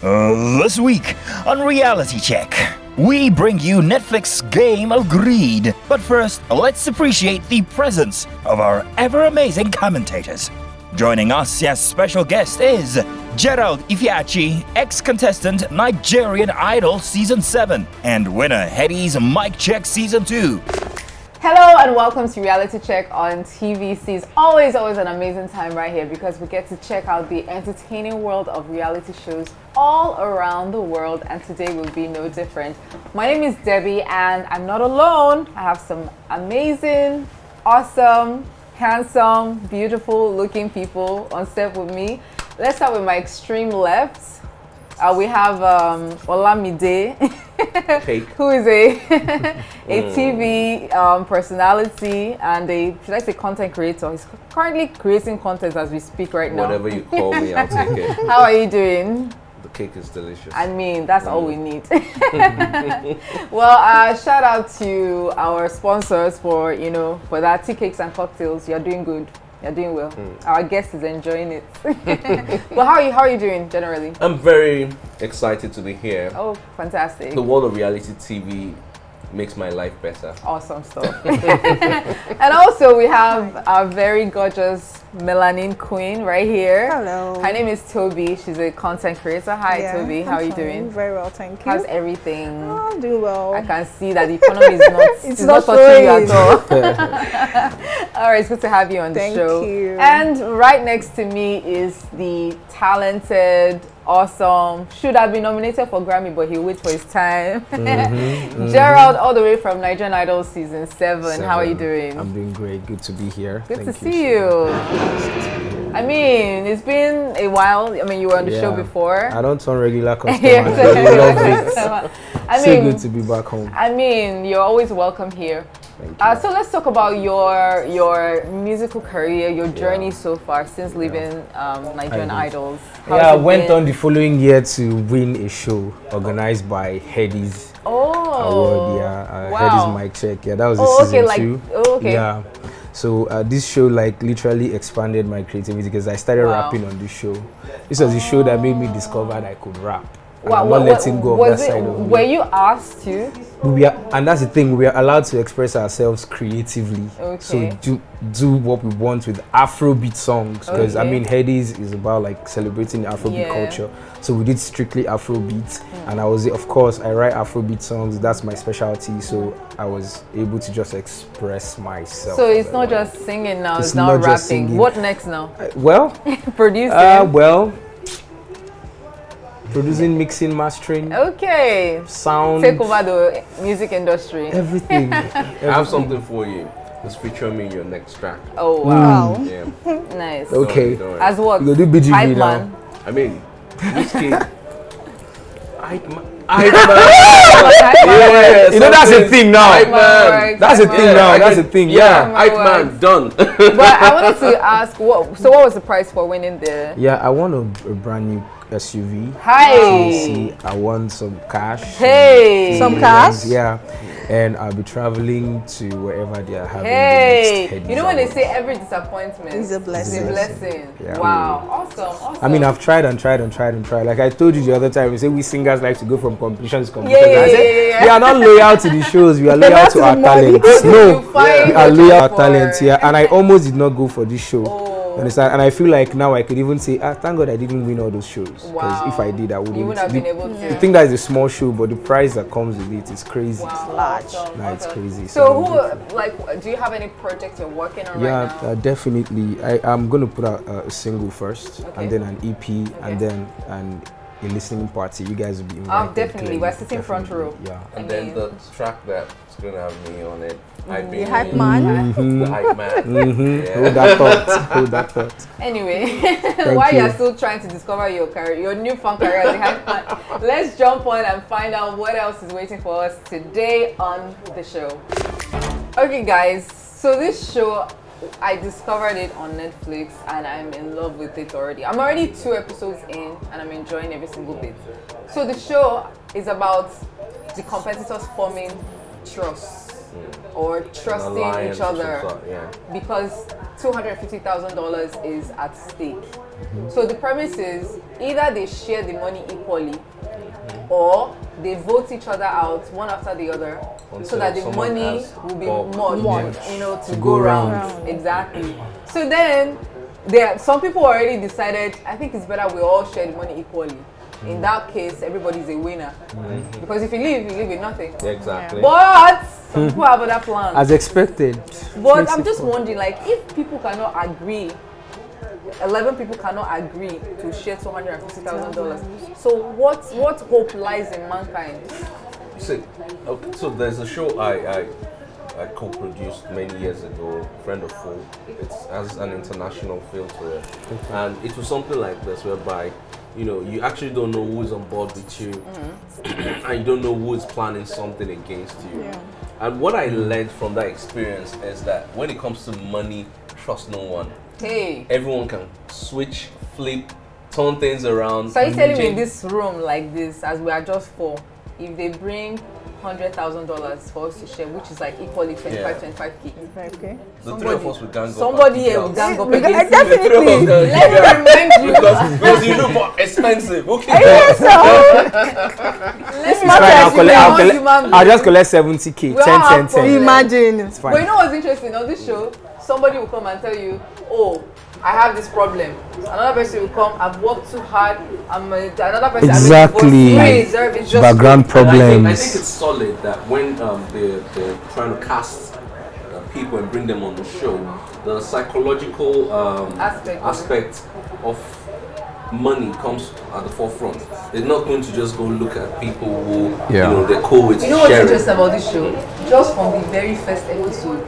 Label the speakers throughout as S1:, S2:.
S1: This week on Reality Check, we bring you Netflix Game of Greed. But first, let's appreciate the presence of our ever-amazing commentators. Joining us as special guest is Gerald Ifeachi, ex-contestant Nigerian Idol Season 7 and winner Headies Mic Check Season 2.
S2: Hello and welcome to Reality Check on TVC's always an amazing time right here because we get to check out the entertaining world of reality shows all around the world, and today will be no different. My name is Debbie and I'm not alone. I have some amazing, awesome, handsome, beautiful looking people on set with me. Let's start with my extreme left. We have Olamide, who is a TV personality and should I say content creator. He's currently creating content as we speak right now.
S3: Whatever you call me, I'll take it.
S2: How are you doing?
S3: The cake is delicious.
S2: I mean, that's all we need. Well, shout out to our sponsors for that Gee6ix and cocktails. You're doing good. You're doing well. Our guest is enjoying it. Well, how are you doing generally?
S3: I'm very excited to be here.
S2: Oh, fantastic.
S3: The world of reality TV makes my life better.
S2: Awesome stuff. And also we have our very gorgeous melanin queen right here.
S4: Hello.
S2: Her name is Toby. She's a content creator. Hi, Toby. How are you doing?
S4: Very well, thank you.
S2: How's everything?
S4: Oh, I'm doing well.
S2: I can see that the economy is not
S4: It's
S2: not
S4: not
S2: touching you
S4: showing.
S2: at all. All right, it's good to have you on the show.
S4: Thank you.
S2: And right next to me is the talented, awesome, should have been nominated for Grammy, but he'll wait for his time. Gerald, all the way from Nigerian Idol Season 7. How are you doing?
S5: I'm doing great. Good to be here.
S2: Good
S5: Thank
S2: to see you. I mean, it's been a while. I mean, you were on the show before.
S5: I don't turn regular customer.
S2: Yes.
S5: I love it.
S2: I
S5: So
S2: mean,
S5: good to be back home.
S2: I mean, you're always welcome here.
S5: Thank you.
S2: So let's talk about your musical career, your journey so far since leaving Nigerian Idols. How's
S5: I
S2: it
S5: went
S2: been?
S5: on the following year to win a show organized by Headies Award.
S2: Wow.
S5: Headies Mic Check. Yeah, that was season 2.
S2: Okay.
S5: Yeah. So this show literally expanded my creativity because I started rapping on this show. This was the show that made me discover that I could rap. And I'm not letting go of that side of me.
S2: Were you asked to?
S5: And that's the thing, we are allowed to express ourselves creatively.
S2: Okay.
S5: So do what we want with Afrobeat songs, because I
S2: Okay.
S5: mean Headies is about celebrating the Afrobeat culture. So we did strictly Afrobeat, and I write Afrobeat songs. That's my specialty. So I was able to just express myself.
S2: So it's not just singing now; it's now
S5: not just
S2: rapping.
S5: singing.
S2: What next now?
S5: Producing.
S2: Producing.
S5: Producing, mixing, mastering,
S2: Okay.
S5: sound,
S2: Take over the music industry.
S5: everything.
S3: I have something for you. Just feature me in your next track.
S2: Oh wow.
S4: Wow.
S3: Yeah.
S2: Nice.
S5: Okay.
S3: Don't worry.
S2: As what?
S5: You go do BGV
S2: Hype
S5: now.
S2: man.
S3: I mean, this kid. Hype man.
S2: Hype
S3: Yeah,
S5: You know that's a thing now.
S3: Hype man.
S2: man.
S5: That's a thing now. That's a thing.
S3: Yeah,
S2: my
S3: hype
S2: word.
S3: man, done.
S2: But I wanted to ask, what was the prize for winning the?
S5: Yeah, I want a brand new SUV.
S2: Hi.
S5: See, I want some cash.
S2: Hey.
S4: Some cash?
S5: Yeah, and I'll be traveling to wherever they are having the
S2: Hey.
S5: next Headies
S2: You know when they
S5: Award.
S2: say every disappointment
S4: Is a blessing.
S2: is a blessing.
S5: Yeah.
S2: Wow. Awesome.
S5: I mean, I've tried and tried and tried and tried. Like I told you the other time, we say we singers like to go from competition to competition.
S2: Yeah,
S5: I said,
S2: yeah.
S5: we are not loyal to the shows. We are loyal to our talents. No,
S2: You find
S5: we are
S2: what
S5: loyal to
S2: you're
S5: our
S2: for.
S5: talents. Yeah, and I almost did not go for this show.
S2: Oh.
S5: Understand? And I feel like now I could even say, thank God I didn't win all those shows. Because
S2: Wow.
S5: if I did, I wouldn't.
S2: You wouldn't have been able to.
S5: I think that is a small show, but the prize that comes with it is crazy.
S2: Wow.
S4: Large.
S2: Awesome.
S5: Nah, it's crazy.
S2: So do you have any projects you're working on
S5: Yeah,
S2: right now?
S5: definitely. I'm going to put out a single first,
S2: Okay.
S5: and then an EP, and then a listening party. You guys will be invited.
S2: Definitely.
S5: clearly.
S2: We're sitting front row.
S5: Definitely, Yeah.
S3: And then the track that's gonna have me on it. Hype
S4: The hype man.
S3: The hype man.
S5: Hold that thought. Hold that thought.
S2: Anyway, while
S5: you.
S2: you're still trying to discover your career, your newfound career as a hype man, let's jump on and find out what else is waiting for us today on the show. Okay, guys. So this show, I discovered it on Netflix and I'm in love with it already. I'm already 2 episodes in and I'm enjoying every single bit. So the show is about the competitors forming trust. or trusting
S4: alliance
S2: each
S4: of some
S2: other
S4: sort, yeah.
S2: because $250,000 is at stake. So the premise is either they share the money equally or they vote each other out one after the other so
S4: Until
S2: that the
S4: someone
S2: money
S4: has
S2: will be
S4: bulk.
S2: much, you know, to
S5: go
S2: go
S5: round.
S2: round. Exactly. So then some people already decided, I think it's better we all share the money equally. In that case, everybody's a winner. Because if you leave with nothing.
S4: Exactly.
S2: But some people have other plans.
S5: As expected.
S2: But
S5: Makes
S2: I'm
S5: it
S2: just
S5: fun.
S2: wondering, like, if people cannot agree, 11 people cannot agree to share $250,000. So what hope lies in mankind?
S4: See, okay, so there's a show I co-produced many years ago, Friend of Foe. It has an international feel to it, and it was something like this, whereby you actually don't know who is on board with you, and you don't know who is planning something against you.
S6: Yeah.
S4: And what I learned from that experience is that when it comes to money, trust no one.
S2: Hey.
S4: Everyone can switch, flip, turn things around.
S2: So are you telling me in
S4: change-
S2: this room like this, as we are just four, if they bring $100,000 for us to share, which is like equally 25K.
S6: Okay.
S4: The three of us will gang up.
S2: Somebody
S4: and
S2: here
S4: kick
S2: will
S4: out.
S2: gang up
S6: We got-
S2: against
S6: definitely.
S2: you.
S4: The three of us will
S2: Let
S4: kick out.
S2: me remind you.
S4: because you look more expensive. Okay.
S2: Let's
S5: Fine,
S2: not
S5: I'll,
S2: assume
S5: collect,
S2: we are
S5: I'll,
S2: all
S5: collect,
S2: human
S5: I'll
S2: beings.
S5: just collect 70k.
S2: We all
S5: 10,
S2: have
S5: 10, 10.
S2: problems.
S6: Imagine.
S5: It's fine.
S2: But you know what's interesting on this show? Somebody will come and tell you, oh, I have this problem. Another person will come, I've worked too hard. Another person,
S5: Exactly.
S2: it's just
S5: Background
S4: And
S5: problems.
S4: I think it's solid that when they're trying to cast people and bring them on the show, the psychological aspect of money comes at the forefront. They're not going to just go look at people who they're cool with.
S2: You know what's
S4: sharing.
S2: interesting about this show? Just from the very first episode,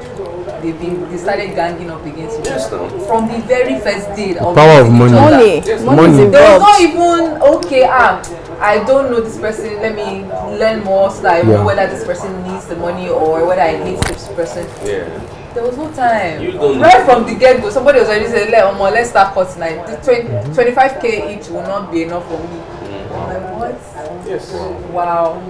S2: they started ganging up against each
S4: Yes,
S2: other.
S4: now.
S2: From the very first day,
S5: Power of money.
S6: Money.
S4: Yes.
S6: Money is
S5: Money.
S2: There was not
S6: involved.
S2: even okay. I don't know this person. Let me learn more so that I know whether this person needs the money or whether I hate this person.
S4: Yeah.
S2: There was no time.
S4: You don't
S2: Right
S4: know.
S2: from the get go, somebody was already saying, let's start cut tonight. The 25K each will not be enough for me. I'm like, what?
S4: Yes.
S2: Wow.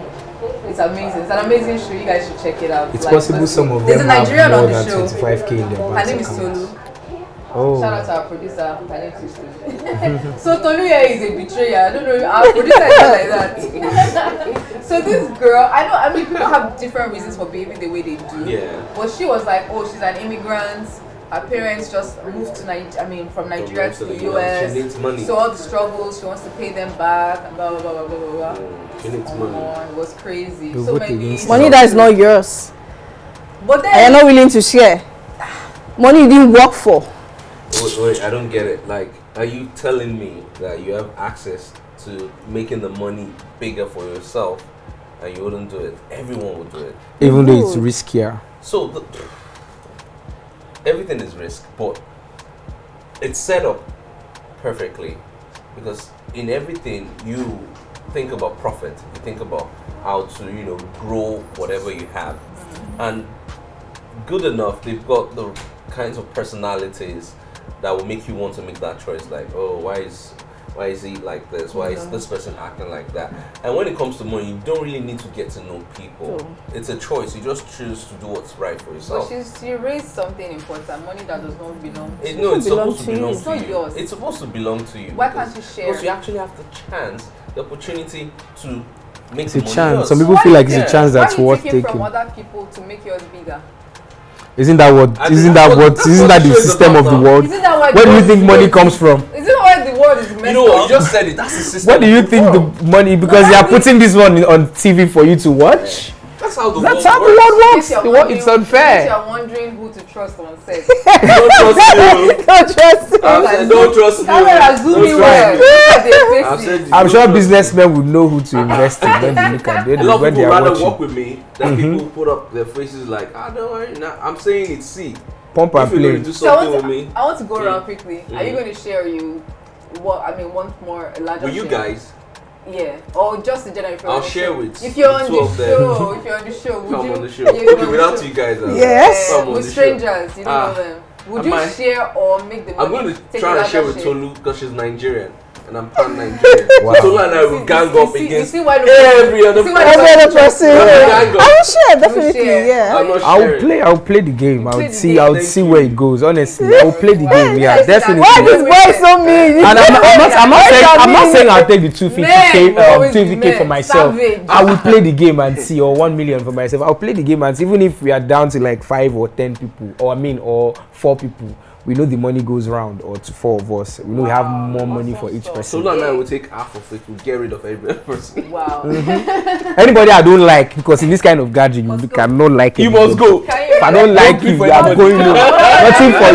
S2: It's amazing. It's an amazing show. You guys should check it out.
S5: It's
S2: Like,
S5: possible some of
S2: there's
S5: them
S2: a
S5: have
S2: Nigerian
S5: more
S2: on the
S5: than
S2: show.
S5: 25k in their
S2: Her
S5: bank
S2: name is
S5: accounts.
S2: Tolu.
S5: Oh.
S2: Shout out to our producer. Her name is Tolu. So Tolu here is a betrayer. I don't know. Our producer is not like that. So this girl, I mean, people have different reasons for behaving the way they do.
S4: Yeah.
S2: But she was like, oh, she's an immigrant. Her parents just moved to from Nigeria to the US.
S4: She needs money.
S2: So all the struggles, she wants to pay them back. And blah blah blah blah blah blah.
S4: She needs money.
S2: It was crazy.
S5: You
S2: So
S5: vote
S2: many.
S5: against
S6: Money that is not yours.
S2: But
S6: And you're
S2: then
S6: not willing to share. Money you didn't work for.
S4: Wait, I don't get it. Like, are you telling me that you have access to making the money bigger for yourself and you wouldn't do it? Everyone would do it.
S5: Even though it's riskier.
S4: So everything is risk, but it's set up perfectly because in everything you think about profit, you think about how to grow whatever you have, and good enough they've got the kinds of personalities that will make you want to make that choice. Like, oh, why is he like this? Why is this person acting like that? And when it comes to money, you don't really need to get to know people. It's a choice. You just choose to do what's right for yourself.
S2: But she raised something important. Money that does not belong to you.
S4: No, it's
S6: belong
S4: supposed to
S6: to you.
S4: belong
S2: It's
S4: to
S2: not
S4: you.
S2: yours.
S4: It's supposed to belong to you.
S2: Why
S4: because-
S2: can't you share?
S4: Because you actually have the chance, the opportunity to make
S5: It's
S4: the
S5: a
S4: money
S5: chance.
S4: yours.
S5: Some people
S2: Why
S5: feel
S2: you-
S5: like it's a chance that's
S2: Why you
S5: worth
S2: taking
S5: taking.
S2: from other people to make yours bigger?
S5: Isn't that what?
S4: I think
S5: Isn't
S4: that's
S5: that
S4: what-
S5: what?
S4: that's
S5: Isn't
S4: what
S5: that the
S4: the show is
S5: system
S4: about
S5: of the
S4: now.
S5: world?
S2: Isn't that why?
S5: Where do you think money comes from?
S2: Isn't that why the world is messed
S4: You know what?
S2: up?
S4: You just said it. That's the system.
S5: What do you
S4: of the
S5: think
S4: world.
S5: the money? Because they are putting this one on TV for you to watch.
S4: That's how the
S5: That's
S4: world
S5: how the
S4: works.
S5: world
S2: In
S5: works.
S2: case you're
S5: The world,
S2: wondering-
S5: it's
S2: In
S5: unfair.
S2: case you're wondering who to trust on set.
S4: Don't trust you.
S6: Don't trust him.
S4: I've said don't trust you.
S2: Camera zoom in
S4: Don't
S2: well.
S4: trust
S2: Look at their
S4: I've
S2: faces.
S4: said
S5: I'm
S4: don't
S5: sure
S4: trust
S5: businessmen would know who to invest in when they look at it.
S4: A lot of
S5: When they
S4: people
S5: are
S4: rather work
S5: watching.
S4: with me than people put up their faces like, don't worry. Nah, I'm saying it's C.
S5: Pump
S4: If
S5: and
S4: you're going to
S5: play.
S4: do
S2: So
S4: something with me,
S2: I want to go around quickly. Are you going to share you? Want more a larger?
S4: with you
S2: share?
S4: guys,
S2: Yeah, or just in general. If you're
S4: I'll
S2: on the
S4: share
S2: show.
S4: with
S2: If you're
S4: the
S2: on
S4: two of
S2: the
S4: them.
S2: show, if you're on the show, would
S4: come
S2: you?
S4: on the show.
S2: Yeah, you're
S4: Okay,
S2: on the
S4: without
S2: show.
S4: you guys.
S6: Yes.
S4: Come on
S2: With
S4: the show.
S2: strangers, you don't
S4: Ah.
S2: know them. Would
S4: Am
S2: you
S4: I-
S2: share or make the money?
S4: I'm going to
S2: take
S4: try
S2: a
S4: and share
S2: larger
S4: with Tolu because she's Nigerian. and I'm pan-Nigerian.
S5: Wow.
S4: Sola and I will gang up against
S2: see why
S4: every other
S6: person.
S4: gang up.
S6: I will share, definitely,
S2: share.
S6: yeah.
S4: I'm not
S5: I'll
S4: sharing.
S5: play the game.
S2: Play
S5: I'll
S2: the
S5: see.
S2: game.
S5: I'll
S4: Thank
S5: see
S4: you.
S5: where it goes. Honestly, I'll play the game. Yeah, definitely.
S6: Why this boy is so mean?
S5: And I'm not saying I'll take the 250k,
S2: always
S5: 250k for
S2: men,
S5: myself.
S2: savage.
S5: I will play the game and see, or 1 million for myself. I'll play the game and see, even if we are down to like 5 or 10 people, or 4 people, we know the money goes round, or to 4 of us. We know we have more money for each person.
S4: Sola and I will take half of it. We'll get rid of every other person.
S2: Wow.
S5: Anybody I don't like, because in this kind of gathering, you cannot like it.
S4: You must go.
S5: If I don't like you,
S4: for
S5: you are
S4: anybody.
S5: going no. Nothing for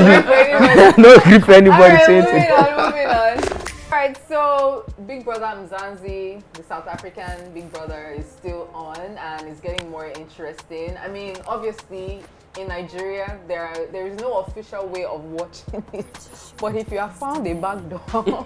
S5: you. No grip for anybody.
S2: Alright,
S5: Say
S2: moving
S5: it.
S2: on, moving on. Alright, so Big Brother Zanzi, the South African Big Brother, is still on and it's getting more interesting. I mean, obviously, in Nigeria, there is no official way of watching it. But if you have found a back door,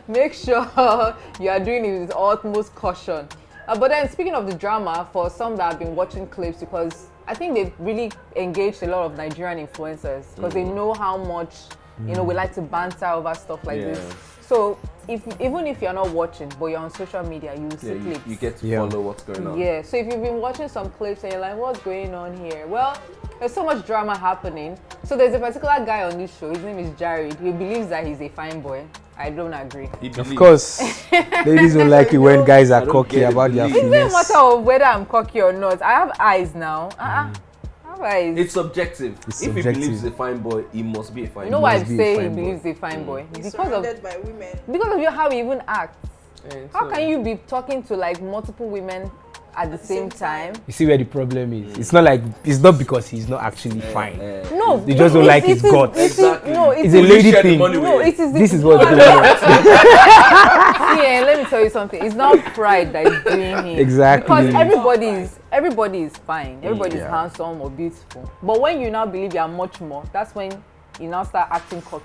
S2: make sure you are doing it with utmost caution. But then, speaking of the drama, for some that have been watching clips, because I think they've really engaged a lot of Nigerian influencers because they know how much we like to banter over stuff like this. So even if you're not watching, but you're on social media, you will see clips.
S4: You get to follow what's going on.
S2: Yeah, so if you've been watching some clips and you're like, what's going on here? Well, there's so much drama happening. So there's a particular guy on this show, his name is Jared. He believes that he's a fine boy. I don't agree.
S5: Of course, ladies don't like it when guys are
S4: I don't
S5: cocky
S4: get it,
S5: about their
S4: believe.
S2: It doesn't
S5: finesse.
S2: matter of whether I'm cocky or not. I have eyes now. I have eyes.
S4: It's subjective.
S5: It's
S4: If he
S5: subjective.
S4: believes he's a fine boy, he must be a fine
S2: You know
S4: boy.
S2: why I
S5: must be a
S2: say he
S5: fine boy.
S2: believes he's a fine boy?
S7: He's
S2: Because
S7: surrounded by women.
S2: of how he even acts.
S4: And
S2: How
S4: so-
S2: can you be talking to like multiple women at the same time?
S5: You see where the problem is? It's not because he's not actually fine.
S2: No,
S5: They just don't like his guts.
S4: Exactly.
S2: No,
S5: It's a lady
S4: Share the
S5: thing.
S4: money
S2: No,
S4: with
S2: it is.
S5: This is what's going on.
S2: Yeah, let me tell you something. It's not pride that is doing him.
S5: Exactly.
S2: Because everybody is fine. Everybody is handsome or beautiful. But when you now believe you are much more, that's when you now start acting cocky.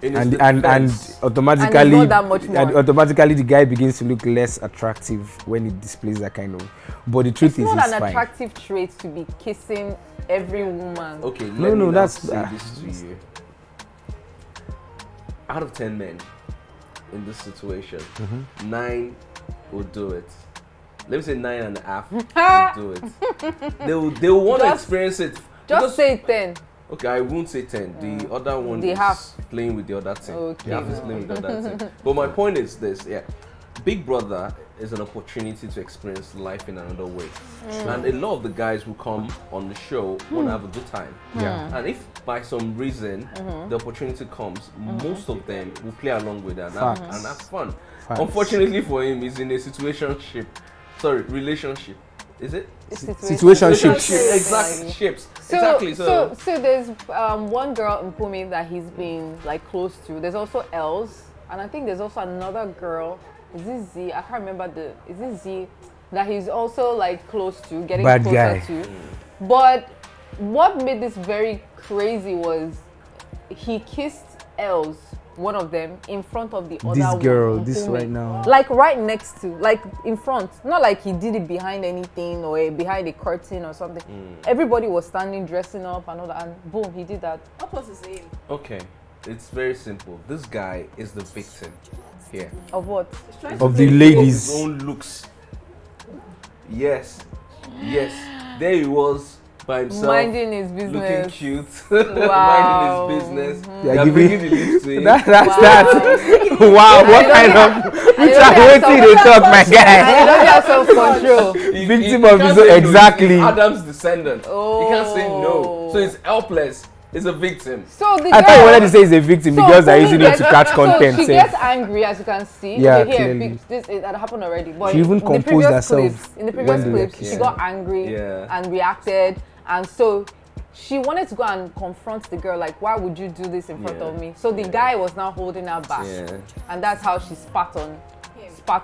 S4: In his
S5: and
S4: defense,
S5: automatically
S2: And it's not that much more.
S5: and automatically the guy begins to look less attractive when he displays that kind of. But the truth
S2: It's
S5: is,
S2: not
S5: he's
S2: an
S5: fine.
S2: attractive trait to be kissing every woman.
S4: okay, let
S5: No,
S4: me
S5: no,
S4: now
S5: that's-
S4: say this to you. Out of 10 men in this situation, 9 will do it. Let me say 9.5 will do it. They will want to
S2: Just-
S4: experience it.
S2: Just
S4: Because-
S2: say 10.
S4: Okay, I won't say 10. The other one
S2: The
S4: is
S2: half.
S4: playing with the other team.
S2: Okay.
S4: The half is playing with the other team. But my point is this, Big Brother is an opportunity to experience life in another way. And a lot of the guys who come on the show want to have a good time.
S5: Yeah.
S4: And if by some reason the opportunity comes, most of them will play along with it and
S5: Facts.
S4: have fun.
S5: Facts.
S4: Unfortunately for him, he's in a relationship. Is it?
S5: Situationships.
S4: Exactly. Ships. Exactly.
S2: So there's one girl in Pumi that he's been like close to. There's also Els, and I think there's also another girl. Is this Z? I can't remember is this Z that he's also like close to, getting
S5: Bad
S2: closer
S5: guy.
S2: to. But what made this very crazy was he kissed Els, one of them, in front of the other
S5: This
S2: one,
S5: girl, this
S2: Mpumi.
S5: right now.
S2: Like right next to, like in front. Not like he did it behind anything or behind a curtain or something. Everybody was standing, dressing up and all that, and boom, he did that.
S7: What was his name?
S4: Okay, it's very simple. This guy is the victim here
S2: Of what?
S7: He's trying
S5: Of
S7: to
S5: the
S7: make-
S4: of
S5: ladies.
S4: his own looks. Yes. There he was by himself,
S2: Minding his
S4: looking
S2: business.
S4: cute,
S2: Wow.
S4: minding his business.
S5: They're
S4: They are
S5: giving-
S4: bringing the lips to him.
S5: That's that. Wow, what kind of which
S2: don't
S5: are
S2: get
S5: waiting they talk, my
S2: I
S5: guy?
S2: don't have self-control.
S5: Victim
S4: he
S5: of
S4: can't
S5: his
S4: say
S5: own-
S4: no.
S5: exactly.
S4: He's Adam's descendant. He can't say no.
S2: Oh.
S4: So he's helpless. He's a victim.
S2: So the
S5: I thought you
S2: girl-
S5: wanted to say he's a victim because they're
S2: Pumi
S5: using it
S2: gets-
S5: to catch content.
S2: So she
S5: say.
S2: gets angry, as you can see.
S5: Yeah,
S2: Okay, here,
S5: clearly.
S2: this it had happened already. But
S5: She even
S2: in the
S5: composed
S2: previous
S5: herself
S2: clips, in the previous
S5: when they were
S2: clips, she
S5: kissing.
S2: got angry
S4: Yeah.
S2: and reacted, and so she wanted to go and confront the girl, like, why would you do this in front
S4: Yeah.
S2: of me? So the guy was now holding her back,
S4: Yeah.
S2: and that's how she spat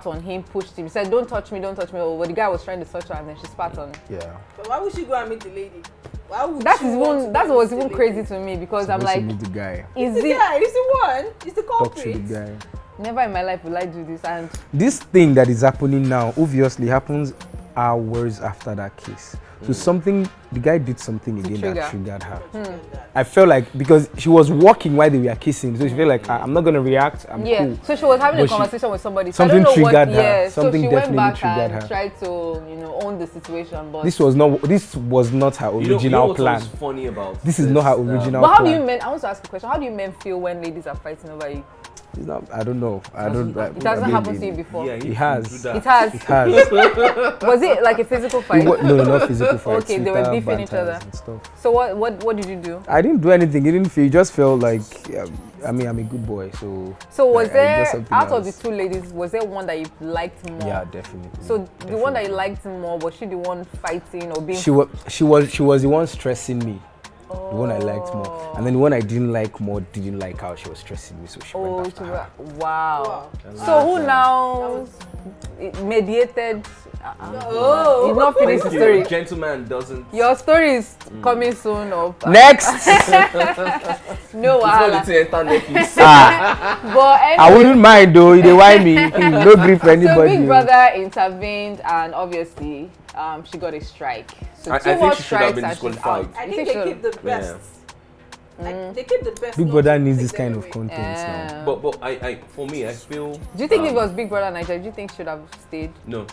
S2: on him, pushed him. He said, don't touch me. Oh, but the guy was trying to touch her, and then she spat on him.
S5: Yeah.
S7: But why would she go and meet the lady? Why would
S2: That
S7: she
S2: is
S7: want to
S2: even
S7: go
S2: that
S7: and
S2: was
S7: meet
S2: even
S7: the
S2: crazy
S7: lady?
S2: to me because I'm
S5: Supposed to
S2: like,
S5: meet the guy.
S2: is
S7: The
S2: it?
S7: guy, he's the one. He's the
S5: Talk to
S7: culprit.
S5: the guy.
S2: Never in my life will I do this, and
S5: This thing that is happening now obviously happens hours after that kiss. So the guy did something again
S2: trigger.
S5: that triggered her. I felt like, because she was walking while they were kissing, so she felt like, I'm not gonna react, I'm
S2: Yeah,
S5: cool.
S2: so she was having
S5: But
S2: a
S5: she-
S2: conversation with somebody. So
S5: something
S2: I don't know
S5: triggered
S2: what,
S5: her.
S2: Yeah,
S5: Something
S2: so she went
S5: definitely
S2: back
S5: triggered
S2: and
S5: her.
S2: tried to, own the situation. But
S5: This was not her
S4: You know
S5: original
S4: what's
S5: plan.
S4: always funny about
S5: This is not her original
S2: But how do
S5: plan.
S2: you men? I want to ask a question. How do you men feel when ladies are fighting over you?
S5: It's not, I don't know. I don't.
S2: It hasn't happened to you before.
S4: Yeah,
S5: It has.
S4: do that.
S2: It has.
S5: It has.
S2: Was it like a physical fight?
S5: No, not physical fights.
S2: Okay, they were
S5: Twitter
S2: beefing each
S5: banters
S2: other.
S5: and stuff.
S2: So what did you do?
S5: I didn't do anything. It didn't feel. It just felt like. I'm a good boy, so.
S2: So was
S5: I did
S2: there,
S5: something
S2: out of the
S5: else.
S2: two ladies, was there one that you liked more?
S5: Yeah, definitely.
S2: So the one that you
S5: Definitely.
S2: liked more, was she the one fighting or being?
S5: She was the one stressing me. The one I liked more, and then the one I didn't like more didn't like how she was stressing me, so she went after her.
S2: Wow.
S7: Wow.
S2: So who now mediated?
S7: Oh.
S2: You've not finished the story.
S4: Gentleman doesn't.
S2: Your story is coming soon. Of
S5: Next,
S2: no
S4: Before
S2: wahala.
S4: the enter Netflix.
S2: But
S5: I
S2: anyway,
S5: wouldn't mind though. They why me? No grief for
S2: so
S5: anybody.
S2: Big Brother intervened, and obviously, she got a strike. So
S4: I
S2: two
S4: think
S2: more
S4: she should have
S2: strikes
S4: been
S2: and she's
S4: disqualified.
S2: out.
S7: I
S2: You
S7: think they
S2: so?
S7: keep the best. Like, they keep the best.
S5: Big
S7: not
S5: Brother
S7: to
S5: needs
S7: take
S5: this
S7: them
S5: kind of
S7: away.
S5: content now.
S2: Yeah.
S4: But for me, I feel.
S2: Do you think if it was Big Brother Nigeria, do you think she should have stayed?
S4: No.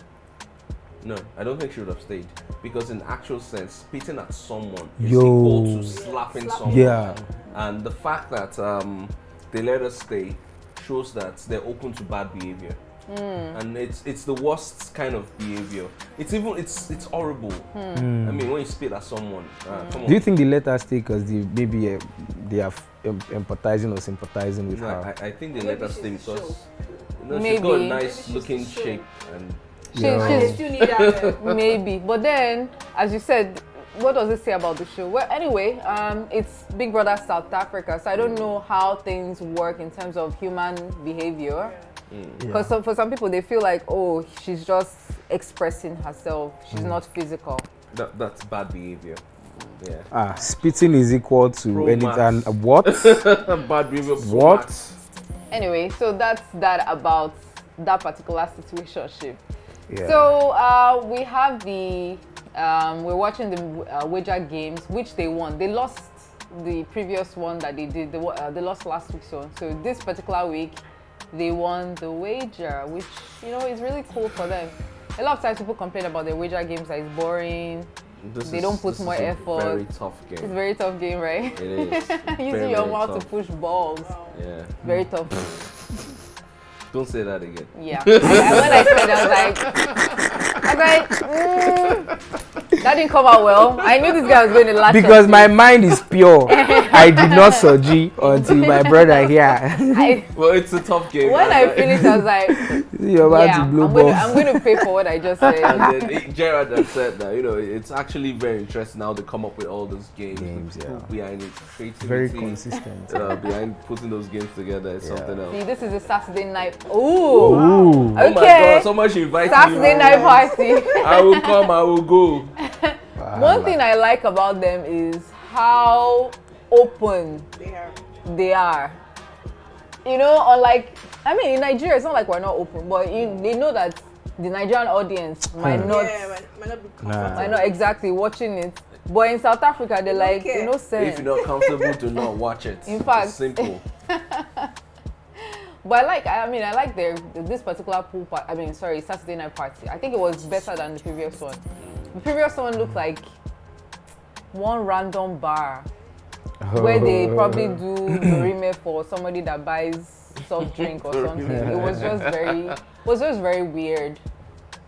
S4: No, I don't think she would have stayed. Because in actual sense, spitting at someone is
S5: Yo.
S4: equal to slapping someone.
S5: Yeah.
S4: And the fact that they let us stay shows that they're open to bad behavior. And it's the worst kind of behavior. It's horrible. I mean, when you spit at someone, come on.
S5: Do you think they let her stay because they are empathizing or sympathizing with
S4: No,
S5: her?
S4: I think they
S7: Maybe
S4: let us
S7: she's
S4: stay
S7: the
S4: because
S7: show.
S4: she's got a
S2: Maybe.
S4: nice
S7: Maybe
S4: looking
S7: she's the show.
S4: shape and
S5: Yeah.
S7: They still need that.
S2: Maybe, but then, as you said, what does it say about the show? Well, anyway, it's Big Brother South Africa, so I don't know how things work in terms of human behavior. Because for some people, they feel like, oh, she's just expressing herself. She's not physical.
S4: that's bad behavior. Yeah.
S5: Spitting is equal to
S4: Pro
S5: anything.
S4: max.
S5: And what?
S4: Bad behavior. pro
S5: What?
S4: max.
S2: Anyway, so that's that about that particular situationship.
S5: Yeah.
S2: So we have we're watching the wager games, which they won. They lost the previous one that they did. They lost last week's one. So this particular week, they won the wager, which is really cool for them. A lot of times people complain about the wager games that it's boring. They don't put more effort.
S4: Very tough
S2: It's a
S4: game.
S2: very tough game, right?
S4: It is.
S2: Using
S4: Very,
S2: your
S4: very
S2: mouth
S4: tough.
S2: to push balls.
S4: Yeah.
S2: Very tough.
S4: Don't say that again.
S2: Yeah. When I said it, I was like, that didn't come out well. I knew this guy was going to lash
S5: Because
S2: at
S5: my
S2: me.
S5: mind is pure. I did not surgery until my brother here.
S4: Well, it's a tough game.
S2: When I finished, I was like,
S5: You're about
S2: yeah,
S5: to blow
S2: I'm
S5: balls.
S2: going to pay for what I just said.
S4: And then Gerard had said that it's actually very interesting how they come up with all those games. The people behind it, creativity,
S5: Very consistent.
S4: behind putting those games together is something else.
S2: See, this is a Saturday night. Ooh.
S5: Ooh.
S4: Oh my
S2: Okay.
S4: God! Someone should invite
S2: Saturday
S4: me.
S2: night party.
S4: I will come. I will go.
S2: One thing I like about them is how open they are. Unlike, in Nigeria, it's not like we're not open, but they know that the Nigerian audience might not,
S7: Might not be
S2: might not exactly watching it. But in South Africa, they're like,
S7: care.
S2: no sense.
S4: If you're not comfortable, do not watch it.
S2: In fact-
S4: It's simple.
S2: But I like this particular Saturday night party. I think it was better than the previous one. The previous one looked like one random bar where they probably do Dorime for somebody that buys soft drink or something. It was just very weird.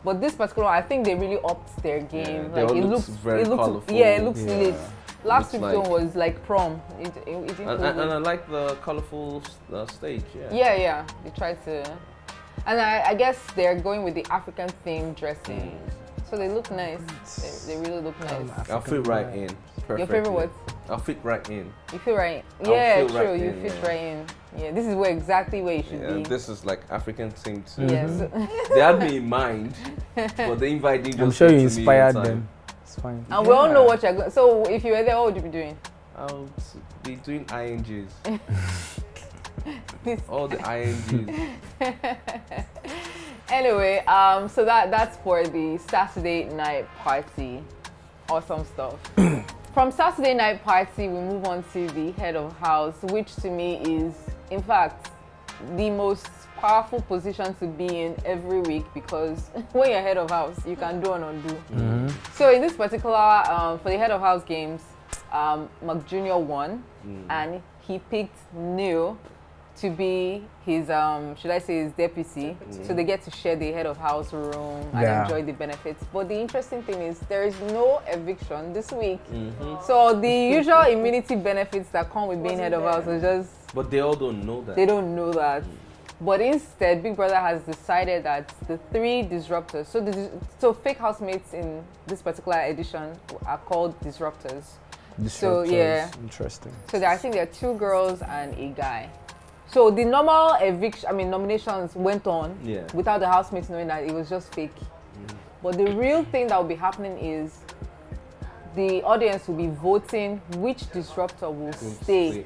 S2: But this particular one, I think they really upped their game.
S4: they all looks very colourful.
S2: Yeah, it looks
S5: Yeah.
S2: lit. Last
S4: Looks
S2: week's
S4: like-
S2: one was like prom. It didn't feel
S4: And
S2: good.
S4: I like the colorful stage.
S2: Yeah, they tried to, and I guess they're going with the African theme dressing, so they look nice. They really look nice.
S4: I'll fit right in. Perfectly.
S2: Your favorite what?
S4: I'll fit right in.
S2: You feel right?
S4: I'll
S2: Yeah,
S4: feel
S2: true.
S4: right
S2: you
S4: in,
S2: fit
S4: yeah.
S2: right in. Yeah, this is exactly where you should
S4: Yeah,
S2: be.
S4: this is like African theme too.
S2: Yes.
S4: They had me in mind, but the invite didn't
S5: I'm
S4: just
S5: sure
S4: get
S5: you
S4: to me in
S5: inspired
S4: time.
S5: them. It's fine.
S2: And we all know what you're going. So if you were there, what would you be doing?
S4: I'll be doing INGs.
S2: This-
S4: All the INGs.
S2: Anyway, so that's for the Saturday night party. Awesome stuff. From Saturday night party, we move on to the head of house, which to me is, in fact, the most powerful position to be in every week, because when you're head of house, you can do and undo. So in this particular, for the head of house games, Mark Jr. won, and he picked Neil to be his, should I say, his deputy. So they get to share the head of house room and enjoy the benefits. But the interesting thing is there is no eviction this week. So the usual immunity benefits that come with being head of house are just...
S4: But they all don't know that.
S2: They don't know that. But instead, Big Brother has decided that the 3 disruptors, so fake housemates in this particular edition are called disruptors. So yeah,
S5: interesting.
S2: So I think there are 2 girls and a guy. So the normal nominations went on without the housemates knowing that it was just fake. But the real thing that will be happening is the audience will be voting which disruptor will stay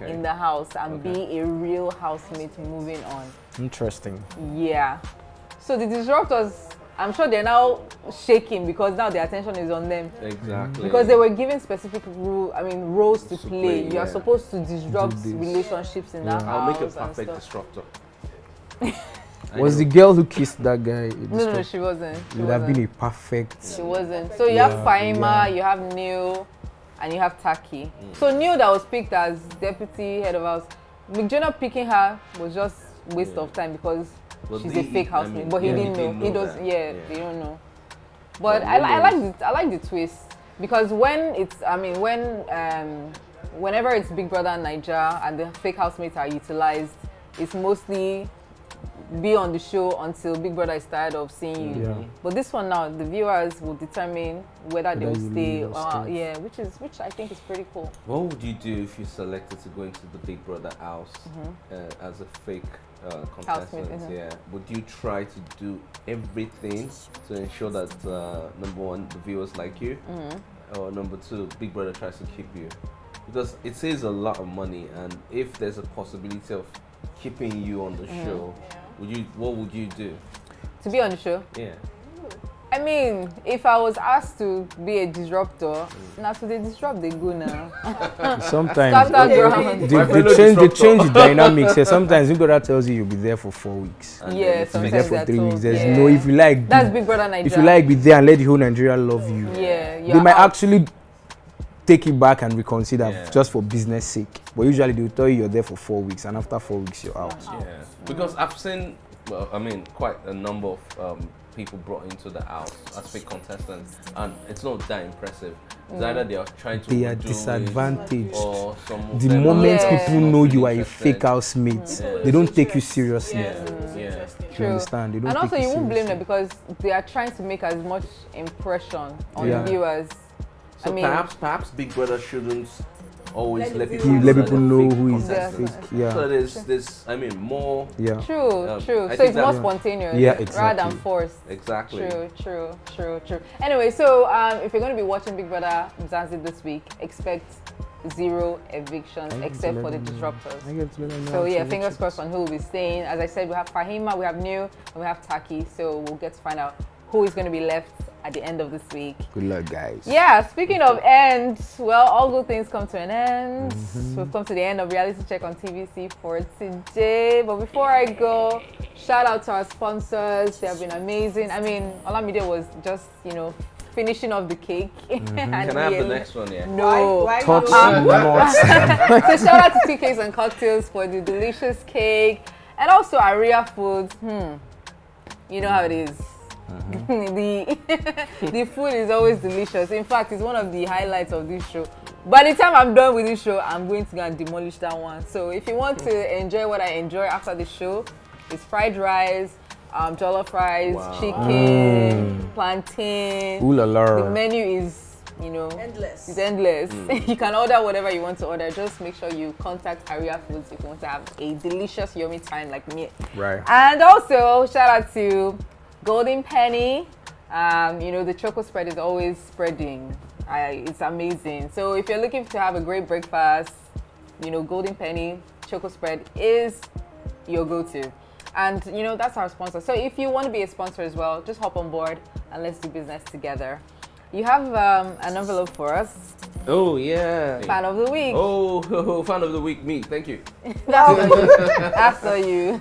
S2: in the house and be a real housemate moving on.
S5: Interesting.
S2: Yeah. So the disruptors, I'm sure they're now shaking because now the attention is on them.
S4: Exactly.
S2: Because they were given specific roles to play. You are supposed to disrupt relationships in that house.
S4: I'll make a perfect disruptor.
S5: Was the girl who kissed that guy?
S2: No, she wasn't.
S5: It would have been a perfect.
S2: She wasn't. So you have Fahima, you have Neil, and you have Taki. So Neil that was picked as deputy head of house, McJonah picking her was just waste of time because she's a fake housemate. But he didn't know. He does. Yeah, they don't know. But I like the twist because when it's whenever it's Big Brother and Naija and the fake housemates are utilized, it's mostly be on the show until Big Brother is tired of seeing you.
S5: Yeah.
S2: But this one now, the viewers will determine whether they will stay.
S5: Stay.
S2: Which I think is pretty cool.
S4: What would you do if you selected to go into the Big Brother house as a fake contestant? Yeah. Would you try to do everything to ensure that number one, the viewers like you, or number two, Big Brother tries to keep you? Because it saves a lot of money, and if there's a possibility of keeping you on the show, what would you do?
S2: To be on the show?
S4: Yeah.
S2: I mean, if I was asked to be a disruptor, now to the disrupt they go now.
S5: Sometimes
S2: they
S5: change the dynamics. Yeah, sometimes Big Brother tells you you'll be there for 4 weeks.
S4: And
S2: yeah,
S5: You'll be there for 3 weeks. There's
S2: yeah.
S5: no, if you like,
S2: that's Big Brother Nigeria.
S5: if you like, be there and let the whole Nigeria love you.
S2: Yeah,
S5: they might actually take it back and reconsider just for business sake. But usually they'll tell you you're there for 4 weeks, and after 4 weeks you're out.
S4: Yeah, because I've seen, quite a number of people brought into the house as fake contestants, and it's not that impressive. It's either they are trying to
S5: They are disadvantaged.
S4: or some
S5: The moment people know you are a fake housemate, they don't take you seriously.
S4: Yeah.
S5: You understand? They don't
S2: and also
S5: take
S2: you won't blame
S5: seriously.
S2: them because they are trying to make as much impression on the viewers.
S4: So perhaps Big Brother shouldn't always let people
S5: know who is
S2: fake.
S5: Yeah.
S4: So there's more.
S5: Yeah.
S2: True.
S4: I
S2: So
S4: think
S2: it's more
S4: that-
S2: spontaneous
S5: exactly.
S2: rather than forced.
S4: Exactly.
S2: True. Anyway, so if you're going to be watching Big Brother Zanzi this week, expect 0 evictions except for the disruptors. So yeah, fingers crossed on who will be staying. As I said, we have Fahima, we have Neil, and we have Taki. So we'll get to find out who is going to be left at the end of this week.
S5: Good luck, guys.
S2: Yeah, speaking of ends, well, all good things come to an end. We've come to the end of Reality Check on TVC for today. But before I go, shout out to our sponsors. They have been amazing. I mean, Olamide was just, finishing off the cake. And
S4: Can I have the next one? Yeah.
S2: No.
S7: Why
S5: Touch
S7: no?
S5: not.
S2: So shout out to Tea Cakes and Cocktails for the delicious cake. And also Aria Foods. You know how it is. The food is always delicious. In fact, it's one of the highlights of this show. By the time I'm done with this show, I'm going to go and demolish that one. So if you want to enjoy what I enjoy after the show, it's fried rice, jollof rice, chicken, plantain.
S5: Ooh la la.
S2: The menu is,
S7: Endless.
S2: it's endless. You can order whatever you want to order. Just make sure you contact Aria Foods if you want to have a delicious, yummy time like me.
S5: Right.
S2: And also, shout out to Golden Penny. The choco spread is always spreading. It's amazing. So if you're looking to have a great breakfast, Golden Penny choco spread is your go-to. And that's our sponsor. So if you want to be a sponsor as well, just hop on board and let's do business together. You have an envelope for us.
S3: Oh yeah.
S2: Fan of the week.
S3: Oh, fan of the week, me. Thank you.
S2: That's all you.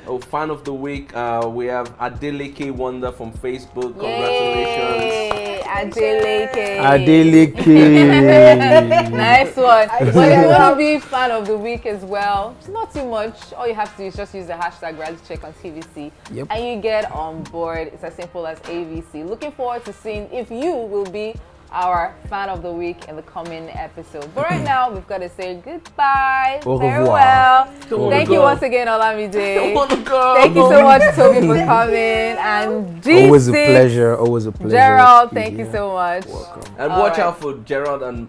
S3: Oh, fan of the week. We have Adeleke Wonder from Facebook. Congratulations.
S2: Yay, Adeleke.
S5: Adeleke.
S2: Nice one. But if you want to be fan of the week as well, it's not too much. All you have to do is just use the hashtag RealityCheck on TVC.
S5: Yep.
S2: And you get on board. It's as simple as AVC. Looking forward to seeing if you will be our fan of the week in the coming episode. But right now, we've got to say goodbye.
S5: Au revoir.
S2: Farewell. Thank you once again, Olamide.
S3: Oh, God.
S2: Thank you so much, Toby, for coming. And Gee6ix.
S5: Always a pleasure. Always a pleasure.
S2: Gerald,
S5: to be
S2: thank you
S5: here.
S2: so much.
S5: Welcome.
S3: And
S2: All
S3: watch
S2: right.
S3: out for Gerald and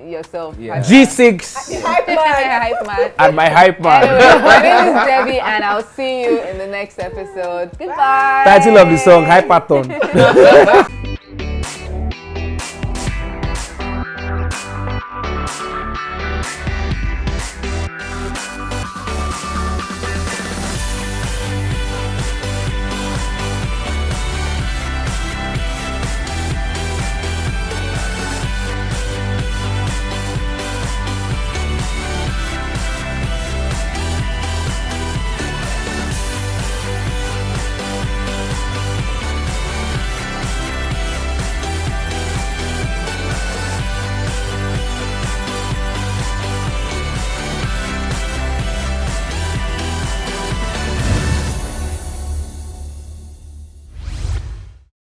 S2: Yourself.
S3: Yeah.
S5: Gee6ix
S2: Hype man.
S5: and my hype man.
S2: Anyway, my name is Debbie, and I'll see you in the next episode. Goodbye.
S5: Title of the song, Hyperton.